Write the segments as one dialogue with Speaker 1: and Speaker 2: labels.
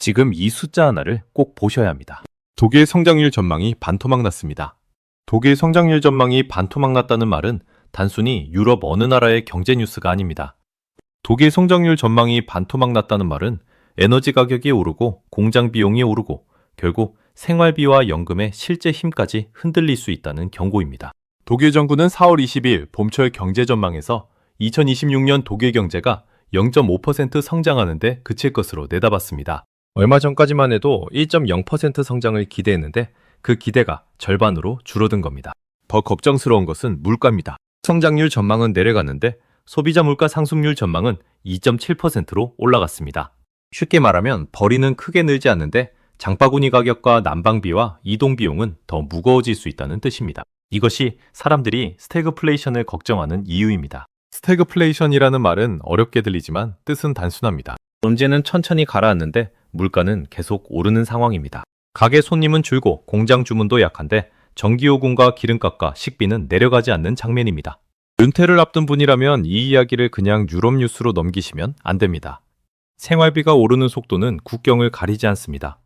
Speaker 1: 지금 이 숫자 하나를 꼭 보셔야 합니다.
Speaker 2: 독일 성장률 전망이 반토막 났습니다. 독일 성장률 전망이 반토막 났다는 말은 단순히 유럽 어느 나라의 경제 뉴스가 아닙니다. 독일 성장률 전망이 반토막 났다는 말은 에너지 가격이 오르고 공장 비용이 오르고 결국 생활비와 연금의 실제 힘까지 흔들릴 수 있다는 경고입니다. 독일 정부는 4월 20일 봄철 경제 전망에서 2026년 독일 경제가 0.5% 성장하는 데 그칠 것으로 내다봤습니다. 얼마 전까지만 해도 1.0% 성장을 기대했는데 그 기대가 절반으로 줄어든 겁니다. 더 걱정스러운 것은 물가입니다. 성장률 전망은 내려갔는데 소비자 물가 상승률 전망은 2.7%로 올라갔습니다. 쉽게 말하면 벌이는 크게 늘지 않는데 장바구니 가격과 난방비와 이동 비용은 더 무거워질 수 있다는 뜻입니다. 이것이 사람들이 스태그플레이션을 걱정하는 이유입니다. 스태그플레이션이라는 말은 어렵게 들리지만 뜻은 단순합니다. 경제는 천천히 가라앉는데 물가는 계속 오르는 상황입니다. 가게 손님은 줄고 공장 주문도 약한데 전기요금과 기름값과 식비는 내려가지 않는 장면입니다. 은퇴를 앞둔 분이라면 이 이야기를 그냥 유럽 뉴스로 넘기시면 안 됩니다. 생활비가 오르는 속도는 국경을 가리지 않습니다.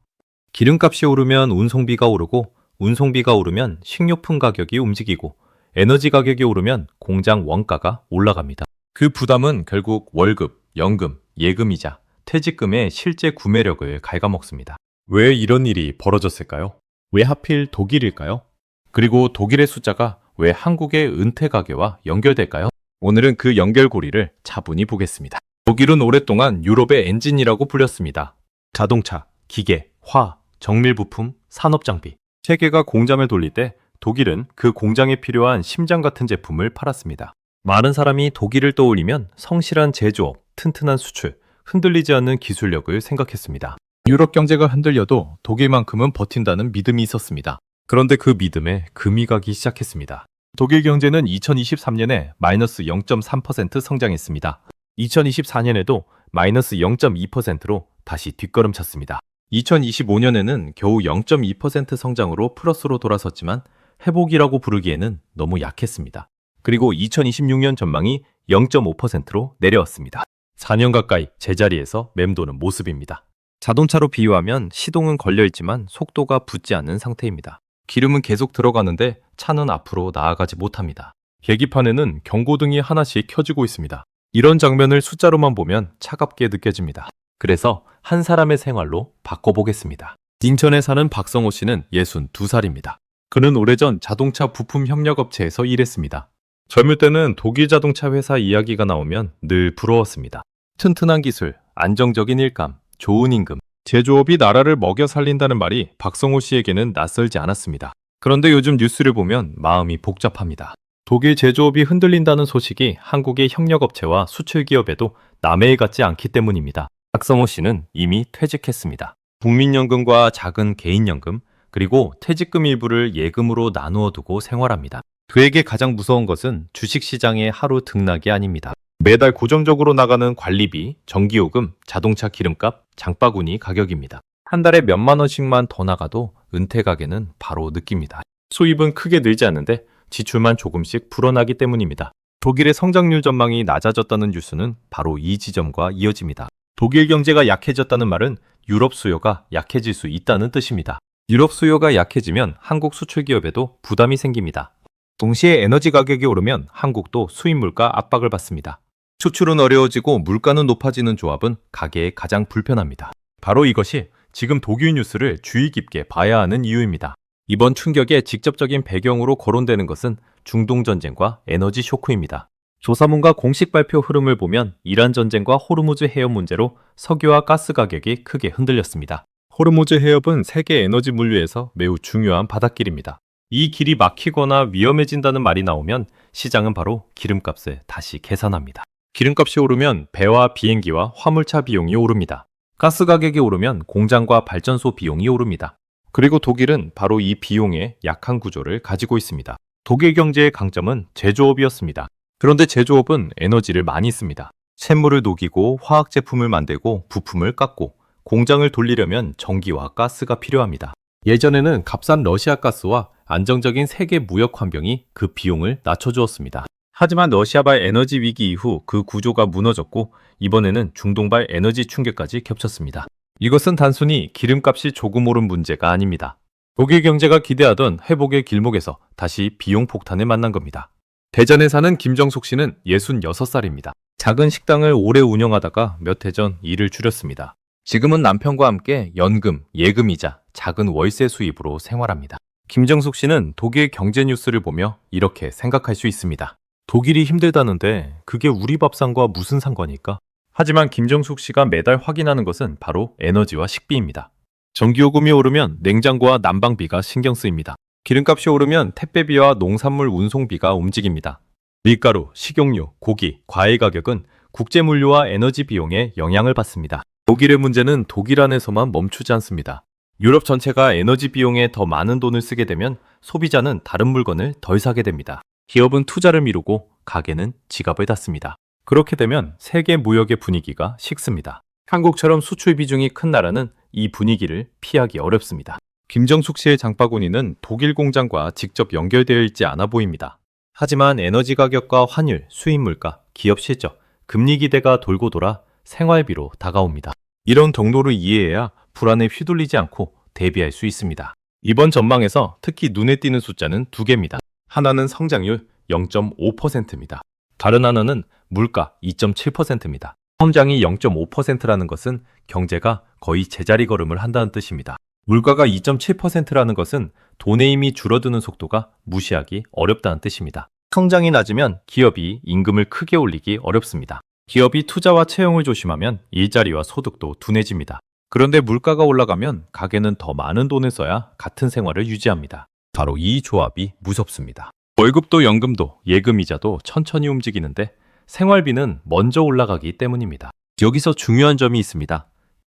Speaker 2: 기름값이 오르면 운송비가 오르고 운송비가 오르면 식료품 가격이 움직이고 에너지 가격이 오르면 공장 원가가 올라갑니다. 그 부담은 결국 월급, 연금, 예금이자 퇴직금의 실제 구매력을 갉아먹습니다. 왜 이런 일이 벌어졌을까요? 왜 하필 독일일까요? 그리고 독일의 숫자가 왜 한국의 은퇴 가계와 연결될까요? 오늘은 그 연결고리를 차분히 보겠습니다. 독일은 오랫동안 유럽의 엔진이라고 불렸습니다. 자동차, 기계, 화, 정밀부품, 산업장비. 세계가 공장을 돌릴 때 독일은 그 공장에 필요한 심장 같은 제품을 팔았습니다. 많은 사람이 독일을 떠올리면 성실한 제조업, 튼튼한 수출, 흔들리지 않는 기술력을 생각했습니다. 유럽 경제가 흔들려도 독일만큼은 버틴다는 믿음이 있었습니다. 그런데 그 믿음에 금이 가기 시작했습니다. 독일 경제는 2023년에 마이너스 0.3% 성장했습니다. 2024년에도 마이너스 0.2%로 다시 뒷걸음쳤습니다. 2025년에는 겨우 0.2% 성장으로 플러스로 돌아섰지만 회복이라고 부르기에는 너무 약했습니다. 그리고 2026년 전망이 0.5%로 내려왔습니다. 4년 가까이 제자리에서 맴도는 모습입니다. 자동차로 비유하면 시동은 걸려있지만 속도가 붙지 않는 상태입니다. 기름은 계속 들어가는데 차는 앞으로 나아가지 못합니다. 계기판에는 경고등이 하나씩 켜지고 있습니다. 이런 장면을 숫자로만 보면 차갑게 느껴집니다. 그래서 한 사람의 생활로 바꿔보겠습니다. 인천에 사는 박성호 씨는 62살입니다. 그는 오래전 자동차 부품 협력업체에서 일했습니다. 젊을 때는 독일 자동차 회사 이야기가 나오면 늘 부러웠습니다. 튼튼한 기술, 안정적인 일감, 좋은 임금, 제조업이 나라를 먹여 살린다는 말이 박성호 씨에게는 낯설지 않았습니다. 그런데 요즘 뉴스를 보면 마음이 복잡합니다. 독일 제조업이 흔들린다는 소식이 한국의 협력업체와 수출기업에도 남해일 같지 않기 때문입니다. 박성호 씨는 이미 퇴직했습니다. 국민연금과 작은 개인연금, 그리고 퇴직금 일부를 예금으로 나누어 두고 생활합니다. 그에게 가장 무서운 것은 주식시장의 하루 등락이 아닙니다. 매달 고정적으로 나가는 관리비, 전기요금, 자동차 기름값, 장바구니 가격입니다. 한 달에 몇만 원씩만 더 나가도 은퇴 가게는 바로 느낍니다. 수입은 크게 늘지 않는데 지출만 조금씩 불어나기 때문입니다. 독일의 성장률 전망이 낮아졌다는 뉴스는 바로 이 지점과 이어집니다. 독일 경제가 약해졌다는 말은 유럽 수요가 약해질 수 있다는 뜻입니다. 유럽 수요가 약해지면 한국 수출 기업에도 부담이 생깁니다. 동시에 에너지 가격이 오르면 한국도 수입 물가 압박을 받습니다. 수출은 어려워지고 물가는 높아지는 조합은 가게에 가장 불편합니다. 바로 이것이 지금 독일 뉴스를 주의 깊게 봐야 하는 이유입니다. 이번 충격의 직접적인 배경으로 거론되는 것은 중동 전쟁과 에너지 쇼크입니다. 조사문과 공식 발표 흐름을 보면 이란 전쟁과 호르무즈 해협 문제로 석유와 가스 가격이 크게 흔들렸습니다. 호르무즈 해협은 세계 에너지 물류에서 매우 중요한 바닷길입니다. 이 길이 막히거나 위험해진다는 말이 나오면 시장은 바로 기름값을 다시 계산합니다. 기름값이 오르면 배와 비행기와 화물차 비용이 오릅니다. 가스 가격이 오르면 공장과 발전소 비용이 오릅니다. 그리고 독일은 바로 이 비용의 약한 구조를 가지고 있습니다. 독일 경제의 강점은 제조업이었습니다. 그런데 제조업은 에너지를 많이 씁니다. 샘물을 녹이고 화학 제품을 만들고 부품을 깎고 공장을 돌리려면 전기와 가스가 필요합니다. 예전에는 값싼 러시아 가스와 안정적인 세계 무역 환경이 그 비용을 낮춰주었습니다. 하지만 러시아발 에너지 위기 이후 그 구조가 무너졌고 이번에는 중동발 에너지 충격까지 겹쳤습니다. 이것은 단순히 기름값이 조금 오른 문제가 아닙니다. 독일 경제가 기대하던 회복의 길목에서 다시 비용 폭탄을 만난 겁니다. 대전에 사는 김정숙 씨는 66살입니다. 작은 식당을 오래 운영하다가 몇 해 전 일을 줄였습니다. 지금은 남편과 함께 연금, 예금이자 작은 월세 수입으로 생활합니다. 김정숙 씨는 독일 경제 뉴스를 보며 이렇게 생각할 수 있습니다. 독일이 힘들다는데 그게 우리 밥상과 무슨 상관일까? 하지만 김정숙 씨가 매달 확인하는 것은 바로 에너지와 식비입니다. 전기요금이 오르면 냉장고와 난방비가 신경 쓰입니다. 기름값이 오르면 택배비와 농산물 운송비가 움직입니다. 밀가루, 식용유, 고기, 과일 가격은 국제물류와 에너지 비용에 영향을 받습니다. 독일의 문제는 독일 안에서만 멈추지 않습니다. 유럽 전체가 에너지 비용에 더 많은 돈을 쓰게 되면 소비자는 다른 물건을 덜 사게 됩니다. 기업은 투자를 미루고 가게는 지갑을 닫습니다. 그렇게 되면 세계 무역의 분위기가 식습니다. 한국처럼 수출 비중이 큰 나라는 이 분위기를 피하기 어렵습니다. 김정숙 씨의 장바구니는 독일 공장과 직접 연결되어 있지 않아 보입니다. 하지만 에너지 가격과 환율, 수입 물가, 기업 실적, 금리 기대가 돌고 돌아 생활비로 다가옵니다. 이런 경로를 이해해야 불안에 휘둘리지 않고 대비할 수 있습니다. 이번 전망에서 특히 눈에 띄는 숫자는 두 개입니다. 하나는 성장률 0.5%입니다. 다른 하나는 물가 2.7%입니다. 성장이 0.5%라는 것은 경제가 거의 제자리 걸음을 한다는 뜻입니다. 물가가 2.7%라는 것은 돈의 힘이 줄어드는 속도가 무시하기 어렵다는 뜻입니다. 성장이 낮으면 기업이 임금을 크게 올리기 어렵습니다. 기업이 투자와 채용을 조심하면 일자리와 소득도 둔해집니다. 그런데 물가가 올라가면 가게는 더 많은 돈을 써야 같은 생활을 유지합니다. 바로 이 조합이 무섭습니다. 월급도 연금도 예금이자도 천천히 움직이는데 생활비는 먼저 올라가기 때문입니다. 여기서 중요한 점이 있습니다.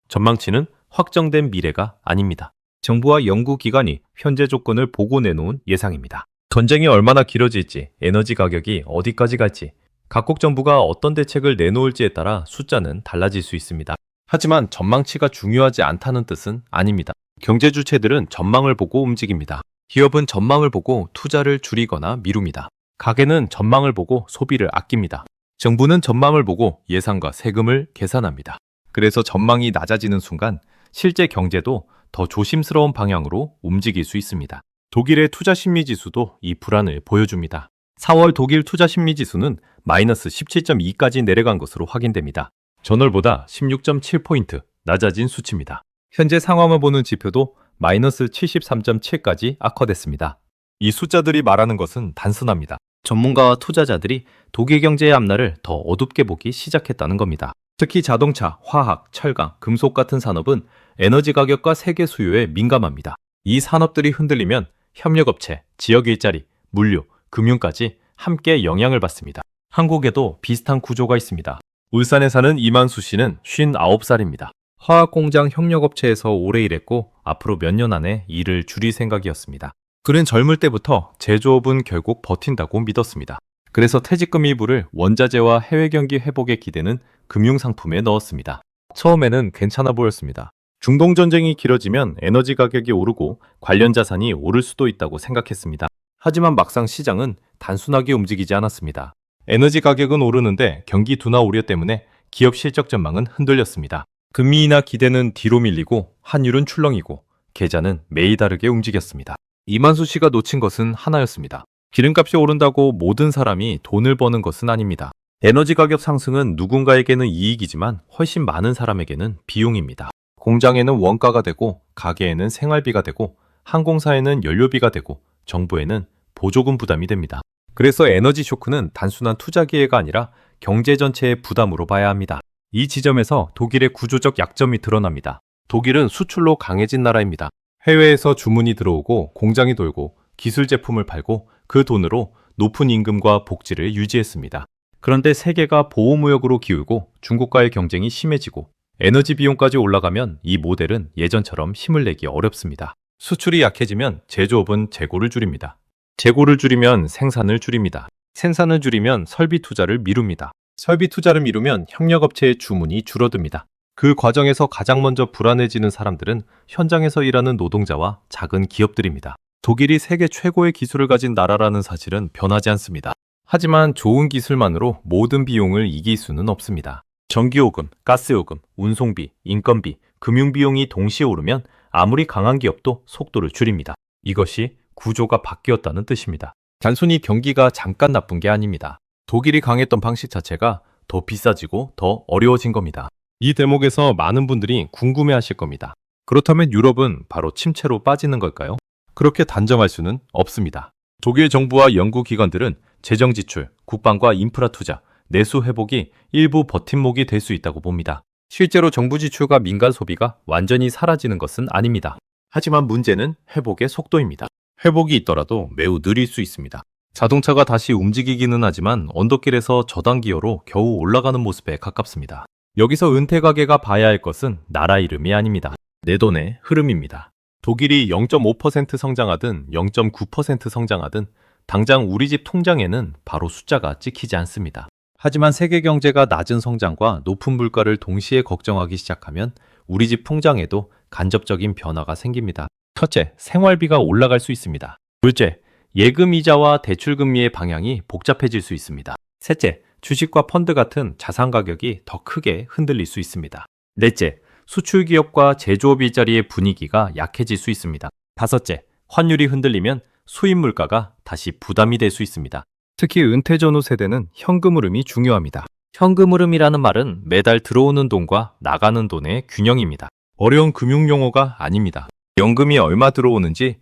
Speaker 2: 전망치는 확정된 미래가 아닙니다. 정부와 연구기관이 현재 조건을 보고 내놓은 예상입니다. 전쟁이 얼마나 길어질지, 에너지 가격이 어디까지 갈지, 각국 정부가 어떤 대책을 내놓을지에 따라 숫자는 달라질 수 있습니다. 하지만 전망치가 중요하지 않다는 뜻은 아닙니다. 경제 주체들은 전망을 보고 움직입니다. 기업은 전망을 보고 투자를 줄이거나 미룹니다. 가게는 전망을 보고 소비를 아낍니다. 정부는 전망을 보고 예산과 세금을 계산합니다. 그래서 전망이 낮아지는 순간 실제 경제도 더 조심스러운 방향으로 움직일 수 있습니다. 독일의 투자 심리 지수도 이 불안을 보여줍니다. 4월 독일 투자 심리 지수는 마이너스 17.2까지 내려간 것으로 확인됩니다. 전월보다 16.7포인트 낮아진 수치입니다. 현재 상황을 보는 지표도 마이너스 73.7까지 악화됐습니다. 이 숫자들이 말하는 것은 단순합니다. 전문가와 투자자들이 독일 경제의 앞날을 더 어둡게 보기 시작했다는 겁니다. 특히 자동차, 화학, 철강, 금속 같은 산업은 에너지 가격과 세계 수요에 민감합니다. 이 산업들이 흔들리면 협력업체, 지역 일자리, 물류, 금융까지 함께 영향을 받습니다. 한국에도 비슷한 구조가 있습니다. 울산에 사는 이만수 씨는 59살입니다. 화학공장 협력업체에서 오래 일했고 앞으로 몇 년 안에 일을 줄일 생각이었습니다. 그는 젊을 때부터 제조업은 결국 버틴다고 믿었습니다. 그래서 퇴직금 일부를 원자재와 해외 경기 회복에 기대는 금융상품에 넣었습니다. 처음에는 괜찮아 보였습니다. 중동 전쟁이 길어지면 에너지 가격이 오르고 관련 자산이 오를 수도 있다고 생각했습니다. 하지만 막상 시장은 단순하게 움직이지 않았습니다. 에너지 가격은 오르는데 경기 둔화 우려 때문에 기업 실적 전망은 흔들렸습니다. 금리 인하 기대는 뒤로 밀리고 환율은 출렁이고 계좌는 매일 다르게 움직였습니다. 이만수 씨가 놓친 것은 하나였습니다. 기름값이 오른다고 모든 사람이 돈을 버는 것은 아닙니다. 에너지 가격 상승은 누군가에게는 이익이지만 훨씬 많은 사람에게는 비용입니다. 공장에는 원가가 되고 가게에는 생활비가 되고 항공사에는 연료비가 되고 정부에는 보조금 부담이 됩니다. 그래서 에너지 쇼크는 단순한 투자 기회가 아니라 경제 전체의 부담으로 봐야 합니다. 이 지점에서 독일의 구조적 약점이 드러납니다. 독일은 수출로 강해진 나라입니다. 해외에서 주문이 들어오고 공장이 돌고 기술 제품을 팔고 그 돈으로 높은 임금과 복지를 유지했습니다. 그런데 세계가 보호무역으로 기울고 중국과의 경쟁이 심해지고 에너지 비용까지 올라가면 이 모델은 예전처럼 힘을 내기 어렵습니다. 수출이 약해지면 제조업은 재고를 줄입니다. 재고를 줄이면 생산을 줄입니다. 생산을 줄이면 설비 투자를 미룹니다. 설비 투자를 미루면 협력업체의 주문이 줄어듭니다. 그 과정에서 가장 먼저 불안해지는 사람들은 현장에서 일하는 노동자와 작은 기업들입니다. 독일이 세계 최고의 기술을 가진 나라라는 사실은 변하지 않습니다. 하지만 좋은 기술만으로 모든 비용을 이길 수는 없습니다. 전기요금, 가스요금, 운송비, 인건비, 금융비용이 동시에 오르면 아무리 강한 기업도 속도를 줄입니다. 이것이 구조가 바뀌었다는 뜻입니다. 단순히 경기가 잠깐 나쁜 게 아닙니다. 독일이 강했던 방식 자체가 더 비싸지고 더 어려워진 겁니다. 이 대목에서 많은 분들이 궁금해하실 겁니다. 그렇다면 유럽은 바로 침체로 빠지는 걸까요? 그렇게 단정할 수는 없습니다. 독일 정부와 연구기관들은 재정 지출, 국방과 인프라 투자, 내수 회복이 일부 버팀목이 될 수 있다고 봅니다. 실제로 정부 지출과 민간 소비가 완전히 사라지는 것은 아닙니다. 하지만 문제는 회복의 속도입니다. 회복이 있더라도 매우 느릴 수 있습니다. 자동차가 다시 움직이기는 하지만 언덕길에서 저당 기어로 겨우 올라가는 모습에 가깝습니다. 여기서 은퇴 가게가 봐야 할 것은 나라 이름이 아닙니다. 내 돈의 흐름입니다. 독일이 0.5% 성장하든 0.9% 성장하든 당장 우리 집 통장에는 바로 숫자가 찍히지 않습니다. 하지만 세계 경제가 낮은 성장과 높은 물가를 동시에 걱정하기 시작하면 우리 집 통장에도 간접적인 변화가 생깁니다. 첫째, 생활비가 올라갈 수 있습니다. 둘째, 예금 이자와 대출 금리의 방향이 복잡해질 수 있습니다. 셋째, 주식과 펀드 같은 자산 가격이 더 크게 흔들릴 수 있습니다. 넷째, 수출 기업과 제조업 일자리의 분위기가 약해질 수 있습니다. 다섯째, 환율이 흔들리면 수입 물가가 다시 부담이 될 수 있습니다. 특히 은퇴 전후 세대는 현금 흐름이 중요합니다. 현금 흐름이라는 말은 매달 들어오는 돈과 나가는 돈의 균형입니다. 어려운 금융 용어가 아닙니다. 연금이 얼마 들어오는지,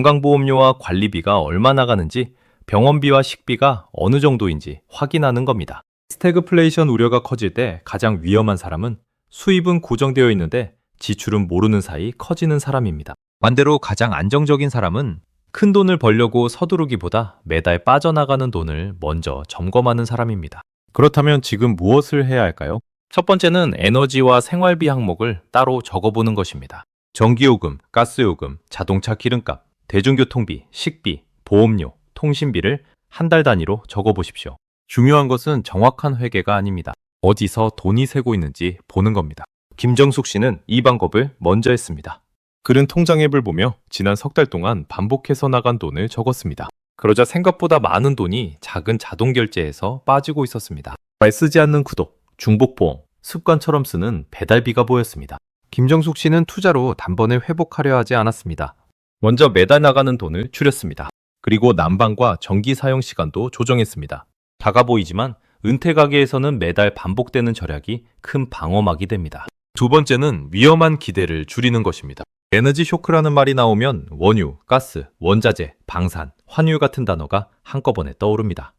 Speaker 2: 건강보험료와 관리비가 얼마 나가는지, 병원비와 식비가 어느 정도인지 확인하는 겁니다. 스태그플레이션 우려가 커질 때 가장 위험한 사람은 수입은 고정되어 있는데 지출은 모르는 사이 커지는 사람입니다. 반대로 가장 안정적인 사람은 큰 돈을 벌려고 서두르기보다 매달 빠져나가는 돈을 먼저 점검하는 사람입니다. 그렇다면 지금 무엇을 해야 할까요? 첫 번째는 에너지와 생활비 항목을 따로 적어보는 것입니다. 전기요금, 가스요금, 자동차 기름값, 대중교통비, 식비, 보험료, 통신비를 한 달 단위로 적어보십시오. 중요한 것은 정확한 회계가 아닙니다. 어디서 돈이 새고 있는지 보는 겁니다. 김정숙 씨는 이 방법을 먼저 했습니다. 그는 통장 앱을 보며 지난 석 달 동안 반복해서 나간 돈을 적었습니다. 그러자 생각보다 많은 돈이 작은 자동 결제에서 빠지고 있었습니다. 잘 쓰지 않는 구독, 중복보험, 습관처럼 쓰는 배달비가 보였습니다. 김정숙 씨는 투자로 단번에 회복하려 하지 않았습니다. 먼저 매달 나가는 돈을 줄였습니다. 그리고 난방과 전기 사용 시간도 조정했습니다. 작아 보이지만 은퇴 가게에서는 매달 반복되는 절약이 큰 방어막이 됩니다. 두 번째는 위험한 기대를 줄이는 것입니다. 에너지 쇼크라는 말이 나오면 원유, 가스, 원자재, 방산, 환율 같은 단어가 한꺼번에 떠오릅니다.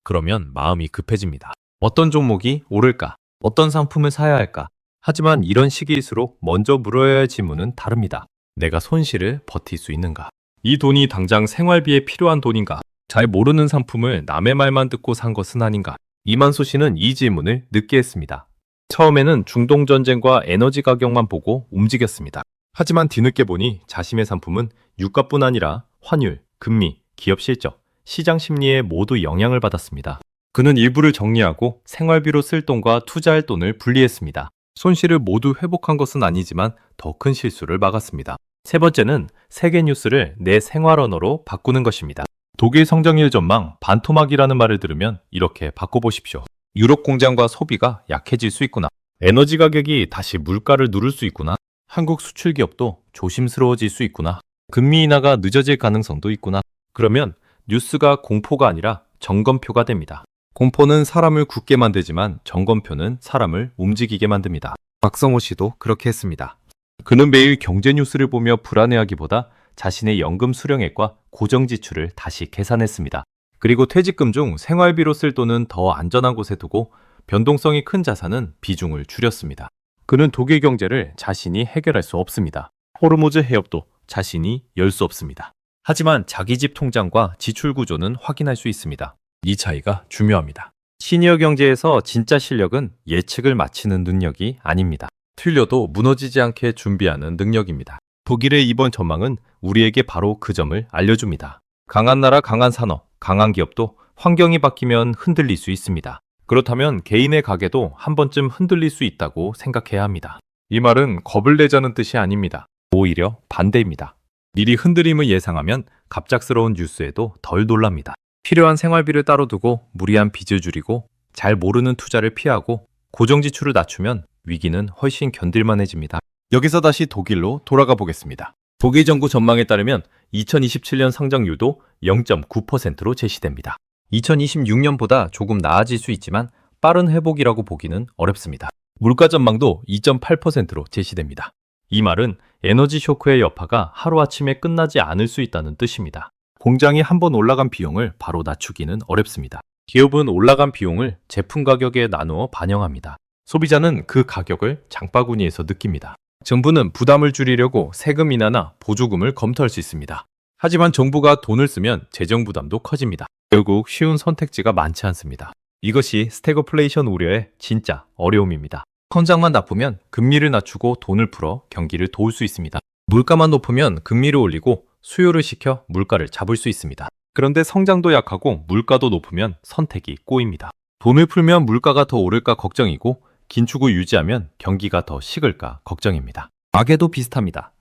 Speaker 2: 그러면 마음이 급해집니다. 어떤 종목이 오를까? 어떤 상품을 사야 할까? 하지만 이런 시기일수록 먼저 물어야 할 질문은 다릅니다. 내가 손실을 버틸 수 있는가? 이 돈이 당장 생활비에 필요한 돈인가? 잘 모르는 상품을 남의 말만 듣고 산 것은 아닌가? 이만소 씨는 이 질문을 늦게 했습니다. 처음에는 중동전쟁과 에너지 가격만 보고 움직였습니다. 하지만 뒤늦게 보니 자신의 상품은 유가뿐 아니라 환율, 금리, 기업 실적, 시장 심리에 모두 영향을 받았습니다. 그는 일부를 정리하고 생활비로 쓸 돈과 투자할 돈을 분리했습니다. 손실을 모두 회복한 것은 아니지만 더 큰 실수를 막았습니다. 세 번째는 세계 뉴스를 내 생활 언어로 바꾸는 것입니다. 독일 성장률 전망 반토막이라는 말을 들으면 이렇게 바꿔보십시오. 유럽 공장과 소비가 약해질 수 있구나. 에너지 가격이 다시 물가를 누를 수 있구나. 한국 수출 기업도 조심스러워질 수 있구나. 금리 인하가 늦어질 가능성도 있구나. 그러면 뉴스가 공포가 아니라 점검표가 됩니다. 공포는 사람을 굳게 만들지만 점검표는 사람을 움직이게 만듭니다. 박성호 씨도 그렇게 했습니다. 그는 매일 경제 뉴스를 보며 불안해하기보다 자신의 연금 수령액과 고정 지출을 다시 계산했습니다. 그리고 퇴직금 중 생활비로 쓸 돈은 더 안전한 곳에 두고 변동성이 큰 자산은 비중을 줄였습니다. 그는 독일 경제를 자신이 해결할 수 없습니다. 호르무즈 해협도 자신이 열 수 없습니다. 하지만 자기 집 통장과 지출 구조는 확인할 수 있습니다. 이 차이가 중요합니다. 시니어 경제에서 진짜 실력은 예측을 맞히는 능력이 아닙니다. 틀려도 무너지지 않게 준비하는 능력입니다. 독일의 이번 전망은 우리에게 바로 그 점을 알려줍니다. 강한 나라, 강한 산업, 강한 기업도 환경이 바뀌면 흔들릴 수 있습니다. 그렇다면 개인의 가게도 한 번쯤 흔들릴 수 있다고 생각해야 합니다. 이 말은 겁을 내자는 뜻이 아닙니다. 오히려 반대입니다. 미리 흔들림을 예상하면 갑작스러운 뉴스에도 덜 놀랍니다. 필요한 생활비를 따로 두고 무리한 빚을 줄이고 잘 모르는 투자를 피하고 고정 지출을 낮추면 위기는 훨씬 견딜만해집니다. 여기서 다시 독일로 돌아가 보겠습니다. 독일 정부 전망에 따르면 2027년 성장률도 0.9%로 제시됩니다. 2026년보다 조금 나아질 수 있지만 빠른 회복이라고 보기는 어렵습니다. 물가 전망도 2.8%로 제시됩니다. 이 말은 에너지 쇼크의 여파가 하루아침에 끝나지 않을 수 있다는 뜻입니다. 공장이 한번 올라간 비용을 바로 낮추기는 어렵습니다. 기업은 올라간 비용을 제품 가격에 나누어 반영합니다. 소비자는 그 가격을 장바구니에서 느낍니다. 정부는 부담을 줄이려고 세금 인하나 보조금을 검토할 수 있습니다. 하지만 정부가 돈을 쓰면 재정 부담도 커집니다. 결국 쉬운 선택지가 많지 않습니다. 이것이 스태그플레이션 우려의 진짜 어려움입니다. 성장만 나쁘면 금리를 낮추고 돈을 풀어 경기를 도울 수 있습니다. 물가만 높으면 금리를 올리고 수요를 시켜 물가를 잡을 수 있습니다. 그런데 성장도 약하고 물가도 높으면 선택이 꼬입니다. 돈을 풀면 물가가 더 오를까 걱정이고 긴축을 유지하면 경기가 더 식을까 걱정입니다. 가계도 비슷합니다.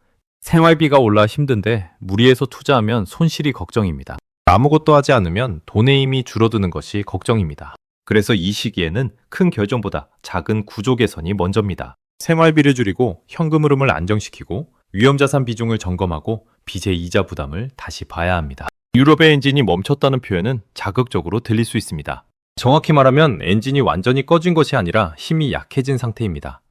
Speaker 2: 생활비가 올라 힘든데 무리해서 투자하면 손실이 걱정입니다. 아무것도 하지 않으면 돈의 힘이 줄어드는 것이 걱정입니다. 그래서 이 시기에는 큰 결정보다 작은 구조 개선이 먼저입니다. 생활비를 줄이고 현금 흐름을 안정시키고 위험자산 비중을 점검하고 빚의 이자 부담을 다시 봐야 합니다. 유럽의 엔진이 멈췄다는 표현은 자극적으로 들릴 수 있습니다. 정확히 말하면 엔진이 완전히 꺼진 것이 아니라 힘이 약해진 상태입니다.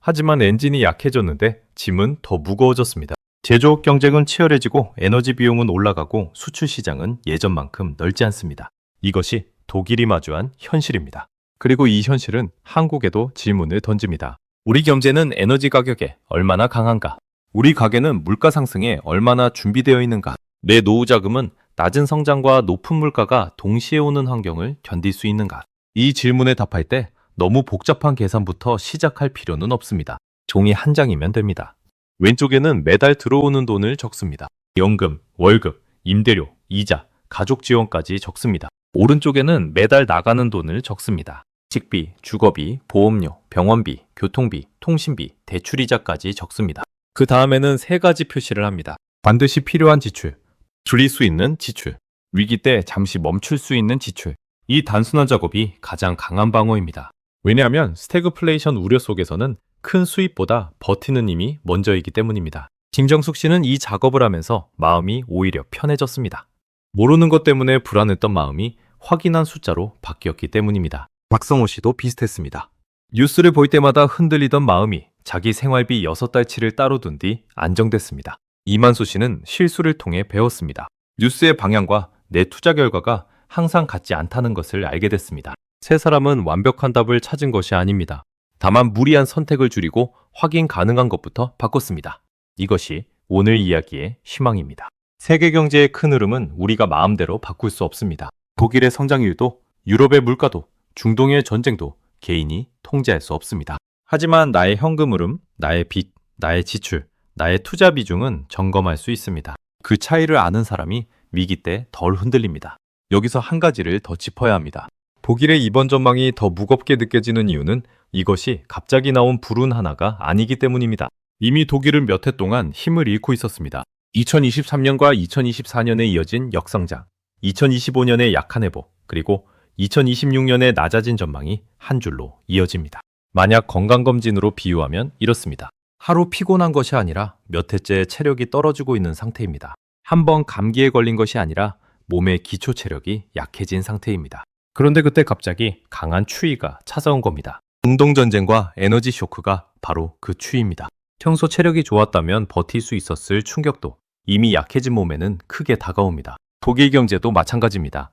Speaker 2: 하지만 엔진이 약해졌는데 짐은 더 무거워졌습니다. 제조업 경쟁은 치열해지고 에너지 비용은 올라가고 수출 시장은 예전만큼 넓지 않습니다. 이것이 독일이 마주한 현실입니다. 그리고 이 현실은 한국에도 질문을 던집니다. 우리 경제는 에너지 가격에 얼마나 강한가? 우리 가게는 물가 상승에 얼마나 준비되어 있는가? 내 노후 자금은 낮은 성장과 높은 물가가 동시에 오는 환경을 견딜 수 있는가? 이 질문에 답할 때 너무 복잡한 계산부터 시작할 필요는 없습니다. 종이 한 장이면 됩니다. 왼쪽에는 매달 들어오는 돈을 적습니다. 연금, 월급, 임대료, 이자, 가족 지원까지 적습니다. 오른쪽에는 매달 나가는 돈을 적습니다. 식비, 주거비, 보험료, 병원비, 교통비, 통신비, 대출이자까지 적습니다. 그 다음에는 세 가지 표시를 합니다. 반드시 필요한 지출, 줄일 수 있는 지출, 위기 때 잠시 멈출 수 있는 지출. 이 단순한 작업이 가장 강한 방어입니다. 왜냐하면 스태그플레이션 우려 속에서는 큰 수입보다 버티는 힘이 먼저이기 때문입니다. 김정숙 씨는 이 작업을 하면서 마음이 오히려 편해졌습니다. 모르는 것 때문에 불안했던 마음이 확인한 숫자로 바뀌었기 때문입니다. 박성호 씨도 비슷했습니다. 뉴스를 볼 때마다 흔들리던 마음이 자기 생활비 6달치를 따로 둔 뒤 안정됐습니다. 이만수 씨는 실수를 통해 배웠습니다. 뉴스의 방향과 내 투자 결과가 항상 같지 않다는 것을 알게 됐습니다. 세 사람은 완벽한 답을 찾은 것이 아닙니다. 다만 무리한 선택을 줄이고 확인 가능한 것부터 바꿨습니다. 이것이 오늘 이야기의 희망입니다. 세계 경제의 큰 흐름은 우리가 마음대로 바꿀 수 없습니다. 독일의 성장률도, 유럽의 물가도, 중동의 전쟁도 개인이 통제할 수 없습니다. 하지만 나의 현금 흐름, 나의 빚, 나의 지출, 나의 투자 비중은 점검할 수 있습니다. 그 차이를 아는 사람이 위기 때 덜 흔들립니다. 여기서 한 가지를 더 짚어야 합니다. 독일의 이번 전망이 더 무겁게 느껴지는 이유는 이것이 갑자기 나온 불운 하나가 아니기 때문입니다. 이미 독일은 몇 해 동안 힘을 잃고 있었습니다. 2023년과 2024년에 이어진 역성장, 2025년의 약한 회복, 그리고 2026년에 낮아진 전망이 한 줄로 이어집니다. 만약 건강검진으로 비유하면 이렇습니다. 하루 피곤한 것이 아니라 몇 해째 체력이 떨어지고 있는 상태입니다. 한 번 감기에 걸린 것이 아니라 몸의 기초 체력이 약해진 상태입니다. 그런데 그때 갑자기 강한 추위가 찾아온 겁니다. 중동전쟁과 에너지 쇼크가 바로 그 추위입니다. 평소 체력이 좋았다면 버틸 수 있었을 충격도 이미 약해진 몸에는 크게 다가옵니다. 독일 경제도 마찬가지입니다.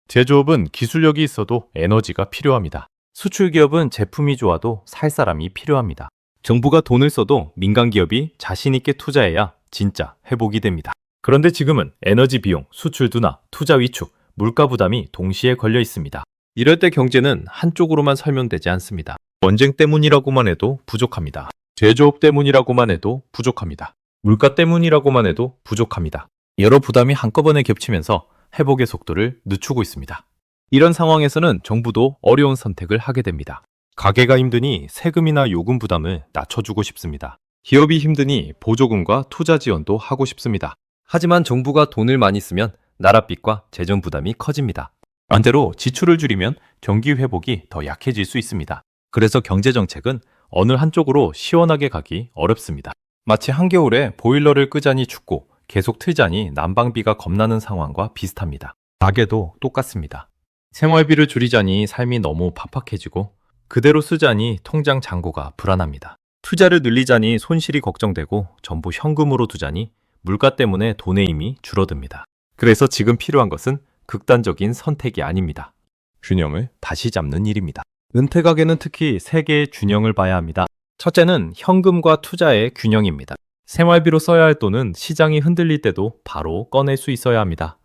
Speaker 2: 제조업은 기술력이 있어도 에너지가 필요합니다. 수출 기업은 제품이 좋아도 살 사람이 필요합니다. 정부가 돈을 써도 민간 기업이 자신 있게 투자해야 진짜 회복이 됩니다. 그런데 지금은 에너지 비용, 수출 둔화, 투자 위축, 물가 부담이 동시에 걸려 있습니다. 이럴 때 경제는 한쪽으로만 설명되지 않습니다. 전쟁 때문이라고만 해도 부족합니다. 제조업 때문이라고만 해도 부족합니다. 물가 때문이라고만 해도 부족합니다. 여러 부담이 한꺼번에 겹치면서 회복의 속도를 늦추고 있습니다. 이런 상황에서는 정부도 어려운 선택을 하게 됩니다. 가게가 힘드니 세금이나 요금 부담을 낮춰주고 싶습니다. 기업이 힘드니 보조금과 투자 지원도 하고 싶습니다. 하지만 정부가 돈을 많이 쓰면 나라빚과 재정 부담이 커집니다. 반대로 지출을 줄이면 경기 회복이 더 약해질 수 있습니다. 그래서 경제 정책은 어느 한쪽으로 시원하게 가기 어렵습니다. 마치 한겨울에 보일러를 끄자니 춥고 계속 틀자니 난방비가 겁나는 상황과 비슷합니다. 가게도 똑같습니다. 생활비를 줄이자니 삶이 너무 팍팍해지고 그대로 쓰자니 통장 잔고가 불안합니다. 투자를 늘리자니 손실이 걱정되고 전부 현금으로 두자니 물가 때문에 돈의 힘이 줄어듭니다. 그래서 지금 필요한 것은 극단적인 선택이 아닙니다. 균형을 다시 잡는 일입니다. 은퇴 가게는 특히 세 개의 균형을 봐야 합니다. 첫째는 현금과 투자의 균형입니다. 생활비로 써야 할 돈은 시장이 흔들릴 때도 바로 꺼낼 수 있어야 합니다.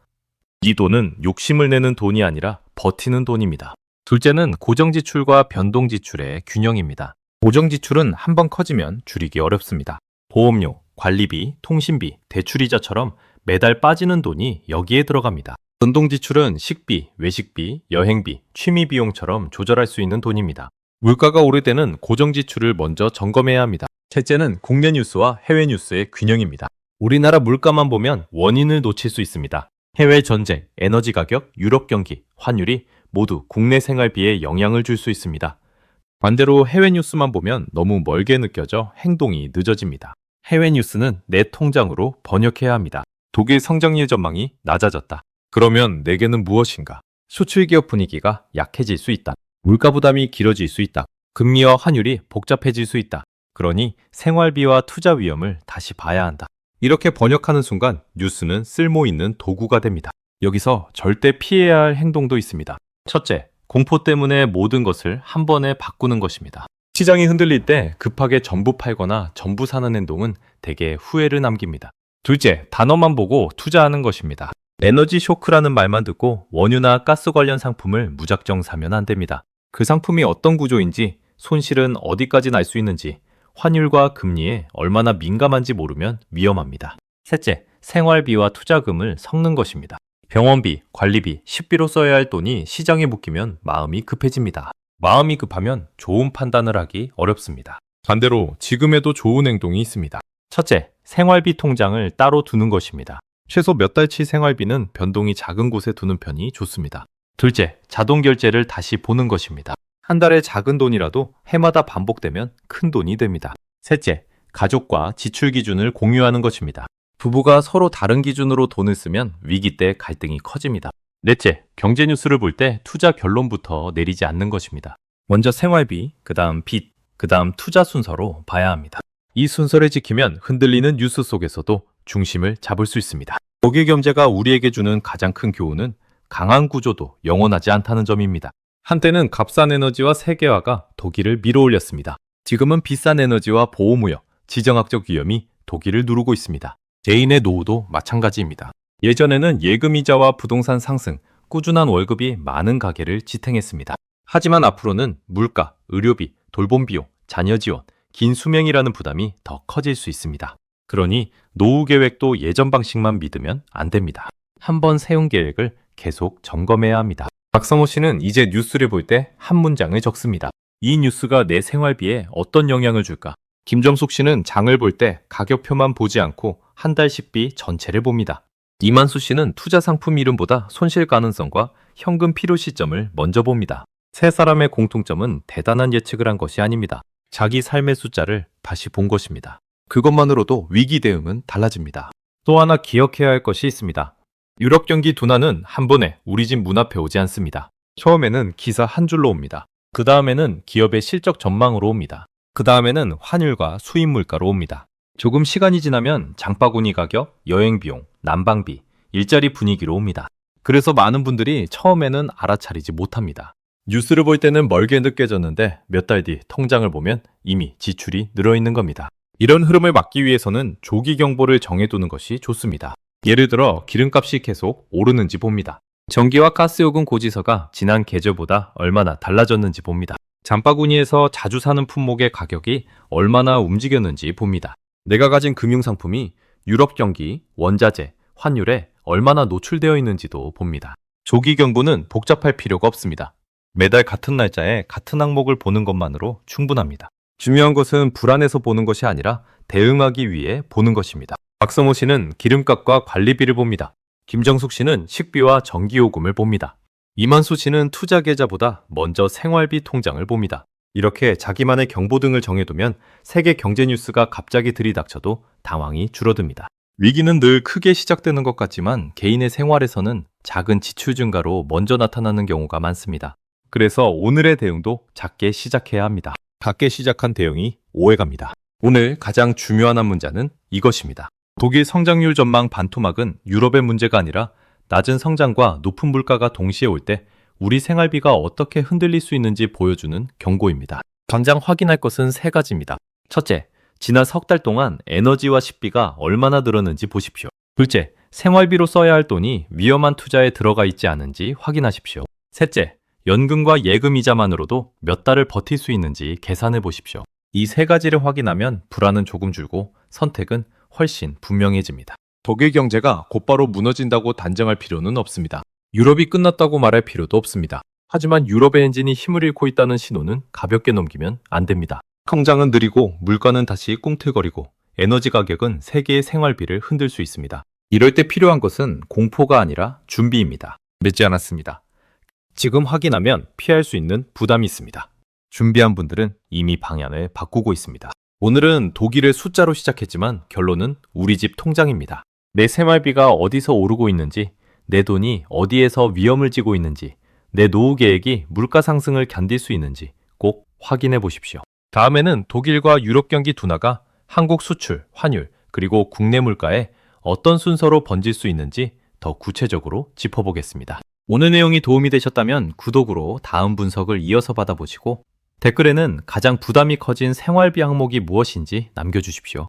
Speaker 2: 이 돈은 욕심을 내는 돈이 아니라 버티는 돈입니다. 둘째는 고정지출과 변동지출의 균형입니다. 고정지출은 한번 커지면 줄이기 어렵습니다. 보험료, 관리비, 통신비, 대출이자처럼 매달 빠지는 돈이 여기에 들어갑니다. 변동지출은 식비, 외식비, 여행비, 취미비용처럼 조절할 수 있는 돈입니다. 물가가 오를 때는 고정지출을 먼저 점검해야 합니다. 셋째는 국내 뉴스와 해외 뉴스의 균형입니다. 우리나라 물가만 보면 원인을 놓칠 수 있습니다. 해외 전쟁, 에너지 가격, 유럽 경기, 환율이 모두 국내 생활비에 영향을 줄 수 있습니다. 반대로 해외 뉴스만 보면 너무 멀게 느껴져 행동이 늦어집니다. 해외 뉴스는 내 통장으로 번역해야 합니다. 독일 성장률 전망이 낮아졌다. 그러면 내게는 무엇인가? 수출 기업 분위기가 약해질 수 있다. 물가 부담이 길어질 수 있다. 금리와 환율이 복잡해질 수 있다. 그러니 생활비와 투자 위험을 다시 봐야 한다. 이렇게 번역하는 순간 뉴스는 쓸모 있는 도구가 됩니다. 여기서 절대 피해야 할 행동도 있습니다. 첫째, 공포 때문에 모든 것을 한 번에 바꾸는 것입니다. 시장이 흔들릴 때 급하게 전부 팔거나 전부 사는 행동은 대개 후회를 남깁니다. 둘째, 단어만 보고 투자하는 것입니다. 에너지 쇼크라는 말만 듣고 원유나 가스 관련 상품을 무작정 사면 안 됩니다. 그 상품이 어떤 구조인지, 손실은 어디까지 날 수 있는지, 환율과 금리에 얼마나 민감한지 모르면 위험합니다. 셋째, 생활비와 투자금을 섞는 것입니다. 병원비, 관리비, 식비로 써야 할 돈이 시장에 묶이면 마음이 급해집니다. 마음이 급하면 좋은 판단을 하기 어렵습니다. 반대로 지금에도 좋은 행동이 있습니다. 첫째, 생활비 통장을 따로 두는 것입니다. 최소 몇 달치 생활비는 변동이 작은 곳에 두는 편이 좋습니다. 둘째, 자동 결제를 다시 보는 것입니다. 한 달에 작은 돈이라도 해마다 반복되면 큰 돈이 됩니다. 셋째, 가족과 지출 기준을 공유하는 것입니다. 부부가 서로 다른 기준으로 돈을 쓰면 위기 때 갈등이 커집니다. 넷째, 경제 뉴스를 볼 때 투자 결론부터 내리지 않는 것입니다. 먼저 생활비, 그 다음 빚, 그 다음 투자 순서로 봐야 합니다. 이 순서를 지키면 흔들리는 뉴스 속에서도 중심을 잡을 수 있습니다. 독일 경제가 우리에게 주는 가장 큰 교훈은 강한 구조도 영원하지 않다는 점입니다. 한때는 값싼 에너지와 세계화가 독일을 밀어올렸습니다. 지금은 비싼 에너지와 보호무역, 지정학적 위험이 독일을 누르고 있습니다. 개인의 노후도 마찬가지입니다. 예전에는 예금이자와 부동산 상승, 꾸준한 월급이 많은 가계를 지탱했습니다. 하지만 앞으로는 물가, 의료비, 돌봄 비용, 자녀 지원, 긴 수명이라는 부담이 더 커질 수 있습니다. 그러니 노후 계획도 예전 방식만 믿으면 안 됩니다. 한번 세운 계획을 계속 점검해야 합니다. 박성호 씨는 이제 뉴스를 볼 때 한 문장을 적습니다. 이 뉴스가 내 생활비에 어떤 영향을 줄까? 김정숙 씨는 장을 볼 때 가격표만 보지 않고 한 달 식비 전체를 봅니다. 이만수 씨는 투자 상품 이름보다 손실 가능성과 현금 필요 시점을 먼저 봅니다. 세 사람의 공통점은 대단한 예측을 한 것이 아닙니다. 자기 삶의 숫자를 다시 본 것입니다. 그것만으로도 위기 대응은 달라집니다. 또 하나 기억해야 할 것이 있습니다. 유럽 경기 둔화는 한 번에 우리 집 문 앞에 오지 않습니다. 처음에는 기사 한 줄로 옵니다. 그 다음에는 기업의 실적 전망으로 옵니다. 그 다음에는 환율과 수입 물가로 옵니다. 조금 시간이 지나면 장바구니 가격, 여행 비용, 난방비, 일자리 분위기로 옵니다. 그래서 많은 분들이 처음에는 알아차리지 못합니다. 뉴스를 볼 때는 멀게 느껴졌는데 몇 달 뒤 통장을 보면 이미 지출이 늘어있는 겁니다. 이런 흐름을 막기 위해서는 조기 경보를 정해두는 것이 좋습니다. 예를 들어 기름값이 계속 오르는지 봅니다. 전기와 가스요금 고지서가 지난 계절보다 얼마나 달라졌는지 봅니다. 장바구니에서 자주 사는 품목의 가격이 얼마나 움직였는지 봅니다. 내가 가진 금융상품이 유럽 경기, 원자재, 환율에 얼마나 노출되어 있는지도 봅니다. 조기 경보는 복잡할 필요가 없습니다. 매달 같은 날짜에 같은 항목을 보는 것만으로 충분합니다. 중요한 것은 불안해서 보는 것이 아니라 대응하기 위해 보는 것입니다. 박성호 씨는 기름값과 관리비를 봅니다. 김정숙 씨는 식비와 전기요금을 봅니다. 이만수 씨는 투자 계좌보다 먼저 생활비 통장을 봅니다. 이렇게 자기만의 경보등을 정해두면 세계 경제 뉴스가 갑자기 들이닥쳐도 당황이 줄어듭니다. 위기는 늘 크게 시작되는 것 같지만 개인의 생활에서는 작은 지출 증가로 먼저 나타나는 경우가 많습니다. 그래서 오늘의 대응도 작게 시작해야 합니다. 작게 시작한 대응이 오해갑니다. 오늘 가장 중요한 한 문제는 이것입니다. 독일 성장률 전망 반토막은 유럽의 문제가 아니라 낮은 성장과 높은 물가가 동시에 올 때 우리 생활비가 어떻게 흔들릴 수 있는지 보여주는 경고입니다. 당장 확인할 것은 세 가지입니다. 첫째, 지난 석 달 동안 에너지와 식비가 얼마나 늘었는지 보십시오. 둘째, 생활비로 써야 할 돈이 위험한 투자에 들어가 있지 않은지 확인하십시오. 셋째, 연금과 예금 이자만으로도 몇 달을 버틸 수 있는지 계산해 보십시오. 이 세 가지를 확인하면 불안은 조금 줄고 선택은 훨씬 분명해집니다. 독일 경제가 곧바로 무너진다고 단정할 필요는 없습니다. 유럽이 끝났다고 말할 필요도 없습니다. 하지만 유럽의 엔진이 힘을 잃고 있다는 신호는 가볍게 넘기면 안 됩니다. 성장은 느리고 물가는 다시 꿈틀거리고 에너지 가격은 세계의 생활비를 흔들 수 있습니다. 이럴 때 필요한 것은 공포가 아니라 준비입니다. 늦지 않았습니다. 지금 확인하면 피할 수 있는 부담이 있습니다. 준비한 분들은 이미 방향을 바꾸고 있습니다. 오늘은 독일을 숫자로 시작했지만 결론은 우리 집 통장입니다. 내 생활비가 어디서 오르고 있는지, 내 돈이 어디에서 위험을 지고 있는지, 내 노후 계획이 물가 상승을 견딜 수 있는지 꼭 확인해 보십시오. 다음에는 독일과 유럽 경기 둔화가 한국 수출, 환율, 그리고 국내 물가에 어떤 순서로 번질 수 있는지 더 구체적으로 짚어보겠습니다. 오늘 내용이 도움이 되셨다면 구독으로 다음 분석을 이어서 받아보시고 댓글에는 가장 부담이 커진 생활비 항목이 무엇인지 남겨주십시오.